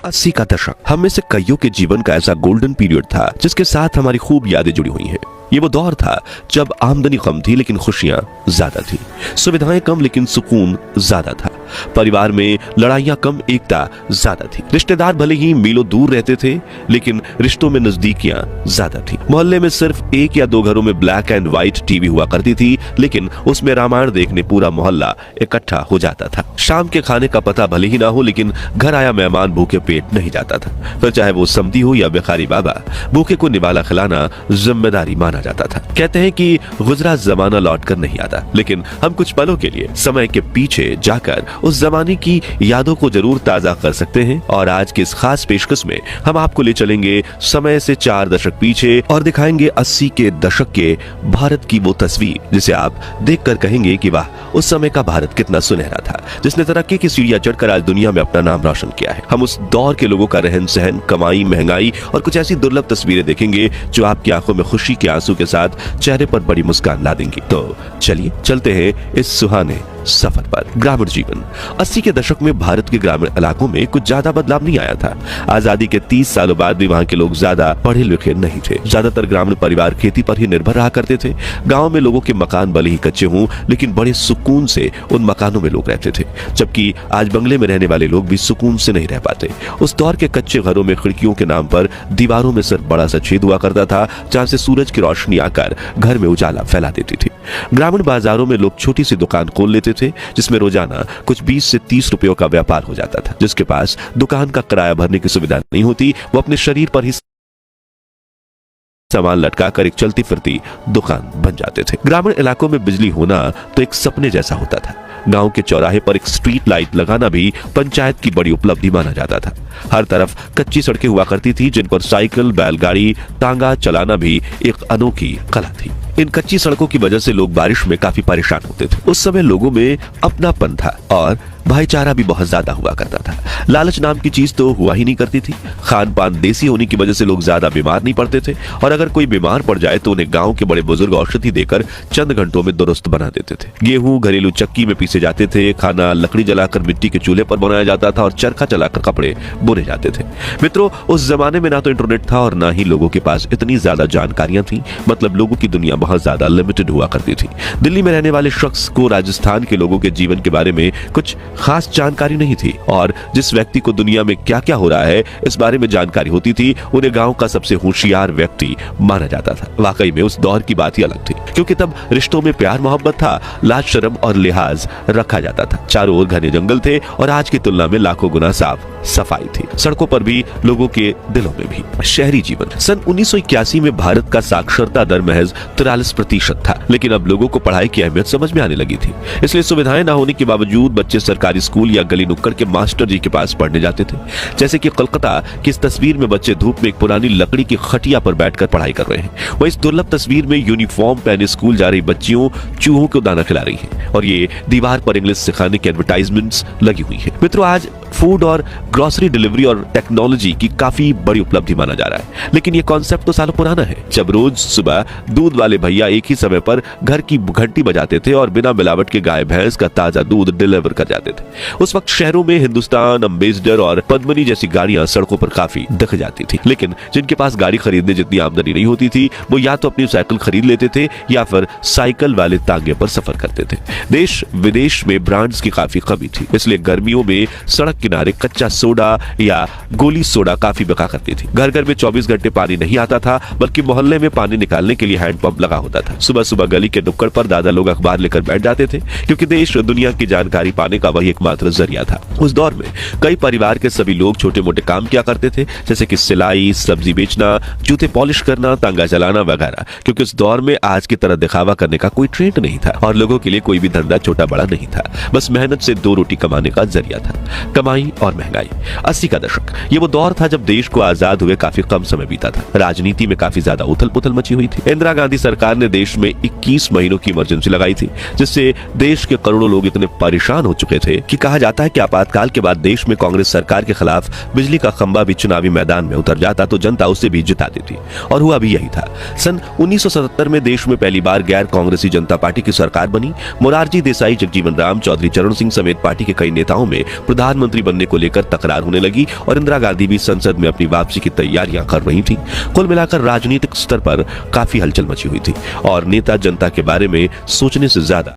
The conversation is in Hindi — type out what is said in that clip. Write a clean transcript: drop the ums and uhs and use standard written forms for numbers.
80 का दशक हम में से कईयों के जीवन का ऐसा गोल्डन पीरियड था जिसके साथ हमारी खूब यादें जुड़ी हुई हैं। ये वो दौर था जब आमदनी कम थी लेकिन खुशियां ज्यादा थी, सुविधाएं कम लेकिन सुकून ज्यादा था, परिवार में लड़ाइयां कम एकता ज्यादा थी, रिश्तेदार भले ही मीलों दूर रहते थे लेकिन रिश्तों में नजदीकियां ज्यादा थी। मोहल्ले में सिर्फ एक या दो घरों में ब्लैक एंड व्हाइट टीवी हुआ करती थी लेकिन उसमें रामायण देखने पूरा मोहल्ला इकट्ठा हो जाता था। शाम के खाने का पता भले ही ना हो लेकिन घर आया मेहमान भूखे पेट नहीं जाता था, फिर चाहे वो समधी हो या भिखारी बाबा, भूखे को निवाला खिलाना जिम्मेदारी माना जाता था। कहते हैं कि गुजरा जमाना लौट कर नहीं आता, लेकिन हम कुछ पलों के लिए समय के पीछे जाकर उस जमाने की यादों को जरूर ताजा कर सकते हैं। और आज के इस खास पेशकश में हम आपको ले चलेंगे समय से 4 दशक पीछे और दिखाएंगे 80 के दशक के भारत की वो तस्वीर जिसे आप देखकर कहेंगे कि वाह, उस समय का भारत कितना सुनहरा था, जिसने तरक्की की सीढ़ियां चढ़कर आज दुनिया में अपना नाम रोशन किया है। हम उस दौर के लोगों का रहन सहन, कमाई, महंगाई और कुछ ऐसी दुर्लभ तस्वीरें देखेंगे जो आपकी आंखों में खुशी के आंसू के साथ चेहरे पर बड़ी मुस्कान ला देंगी। तो चलिए चलते हैं इस सुहाने सफर पर। ग्रामीण जीवन। 80 के दशक में भारत के ग्रामीण इलाकों में कुछ ज्यादा बदलाव नहीं आया था। आजादी के 30 सालों बाद भी वहां के लोग ज्यादा पढ़े लिखे नहीं थे। ज्यादातर ग्रामीण परिवार खेती पर ही निर्भर रहा करते थे। गांव में लोगों के मकान भले ही कच्चे हों लेकिन बड़े सुकून से उन मकानों में लोग रहते थे, जबकि आज बंगले में रहने वाले लोग भी सुकून से नहीं रह पाते। उस दौर के कच्चे घरों में खिड़कियों के नाम पर दीवारों में सिर्फ बड़ा सा छेद हुआ करता था जहां से सूरज की रोशनी आकर घर में उजाला फैला देती थी। ग्रामीण बाजारों में लोग छोटी सी दुकान खोल लेते थे जिसमें रोजाना कुछ 20 से 30 रुपयों का व्यापार हो जाता था। जिसके पास दुकान का किराया भरने की सुविधा नहीं होती वो अपने शरीर पर ही सामान लटकाकर एक चलती फिरती दुकान बन जाते थे। ग्रामीण इलाकों में बिजली होना तो एक सपने जैसा होता था। गांव के चौराहे पर एक स्ट्रीट लाइट लगाना भी पंचायत की बड़ी उपलब्धि माना जाता था। हर तरफ कच्ची सड़कें हुआ करती थी जिन पर साइकिल, बैलगाड़ी, टांगा चलाना भी एक अनोखी कला थी। इन कच्ची सड़कों की वजह से लोग बारिश में काफी परेशान होते थे। उस समय लोगों में अपनापन था और भाईचारा भी बहुत ज्यादा हुआ करता था। लालच नाम की चीज तो हुआ ही नहीं करती थी। खान पान देसी होने की वजह से लोग ज्यादा बीमार नहीं पड़ते थे और अगर कोई बीमार पड़ जाए तो उन्हें गांव के बड़े बुजुर्ग औषधि देकर चंद घंटों में दुरुस्त बना देते थे। गेहूं घरेलू चक्की में पीसे जाते थे, खाना लकड़ी जलाकर मिट्टी के चूल्हे पर बनाया जाता था और चरखा चलाकर कपड़े बुने जाते थे। मित्रों, उस जमाने में ना तो इंटरनेट था और ना ही लोगों के पास इतनी ज्यादा जानकारियां थी। मतलब लोगों की दुनिया बहुत ज्यादा लिमिटेड हुआ करती थी। दिल्ली में रहने वाले शख्स को राजस्थान के लोगों के जीवन के बारे में कुछ खास जानकारी नहीं थी और जिस व्यक्ति को दुनिया में क्या क्या हो रहा है इस बारे में जानकारी होती थी उन्हें गांव का सबसे होशियार व्यक्ति माना जाता था। वाकई में उस दौर की बात ही अलग थी क्योंकि तब रिश्तों में प्यार मोहब्बत था, लाज शर्म और लिहाज रखा जाता था। चारों ओर घने जंगल थे और आज की तुलना में लाखों गुना साफ सफाई थी, सड़कों पर भी लोगों के दिलों में भी। शहरी जीवन। सन 1981 में भारत का साक्षरता दर महज 43% था, लेकिन अब लोगों को पढ़ाई की अहमियत समझ में आने लगी थी। इसलिए सुविधाएं न होने के बावजूद बच्चे सरकारी स्कूल या गली नुक्कड़ के मास्टर जी के पास पढ़ने जाते थे। जैसे कि कोलकाता की इस तस्वीर में बच्चे धूप में एक पुरानी लकड़ी की खटिया पर बैठकर पढ़ाई कर रहे हैं। वह इस दुर्लभ तस्वीर में यूनिफॉर्म पहने स्कूल जा रही बच्चियों चूहों को दाना खिला रही हैं और ये दीवार पर इंग्लिश सिखाने की एडवर्टाइजमेंट्स लगी हुई है। मित्रों, आज फूड और ग्रोसरी डिलीवरी और टेक्नोलॉजी की काफी बड़ी उपलब्धि माना जा रहा है, लेकिन ये कॉन्सेप्ट तो सालों पुराना है। जब रोज सुबह दूध वाले भैया एक ही समय पर घर की घंटी बजाते थे और बिना मिलावट के गाय भैंस का ताजा दूध डिलीवर कर जाते थे। उस वक्त शहरों में हिंदुस्तान, अम्बेसडर और पद्मिनी जैसी गाड़ियां सड़कों पर काफी दिख जाती थी, लेकिन जिनके पास गाड़ी खरीदने जितनी आमदनी नहीं होती थी वो या तो अपनी साइकिल खरीद लेते थे या फिर साइकिल वाले तांगे पर सफर करते थे। देश विदेश में ब्रांड्स की काफी कमी थी, इसलिए गर्मियों में सड़क किनारे कच्चा सोडा या गोली सोडा काफी बिका करती थी। घर घर में 24 घंटे पानी नहीं आता था, बल्कि मोहल्ले में पानी निकालने के लिए हैंडपंप लगा होता था। सुबह सुबह गली के नुक्कड़ पर दादा लोग अखबार लेकर बैठ जाते थे क्योंकि देश दुनिया की जानकारी पाने का वही एकमात्र जरिया था। उस दौर में कई परिवार के सभी लोग छोटे मोटे काम किया करते थे, जैसे कि सिलाई, सब्जी बेचना, जूते पॉलिश करना, तांगा चलाना वगैरह, क्योंकि उस दौर में आज की तरह दिखावा करने का कोई ट्रेंड नहीं था और लोगों के लिए कोई भी धंधा छोटा बड़ा नहीं था। बस मेहनत से 2 रोटी कमाने का जरिया था। कमाई और महंगाई। 80 का दशक ये वो दौर था जब देश को आजाद हुए काफी कम समय बीता था। राजनीति में काफी ज्यादा उथल पुथल मची हुई थी। इंदिरा गांधी सरकार ने देश में 21 महीनों की इमरजेंसी लगाई थी, जिससे देश के करोड़ों लोग इतने परेशान हो चुके थे कि कहा जाता है कि आपातकाल के बाद देश में कांग्रेस सरकार के खिलाफ बिजली का खंभा भी चुनावी मैदान में उतर जाता तो जनता उसे भी जिता देती, और हुआ भी यही था। सन 1977 में देश में पहली बार गैर कांग्रेसी जनता पार्टी की सरकार बनी। मोरारजी देसाई, जगजीवन राम, चौधरी चरण सिंह समेत पार्टी के कई नेताओं में प्रधानमंत्री बनने को लेकर तकरार होने लगी और इंदिरा गांधी भी संसद में अपनी वापसी की तैयारियां कर रही थी। कुल मिलाकर राजनीतिक स्तर पर काफी हलचल मची हुई थी और नेता जनता के बारे में सोचने से ज्यादा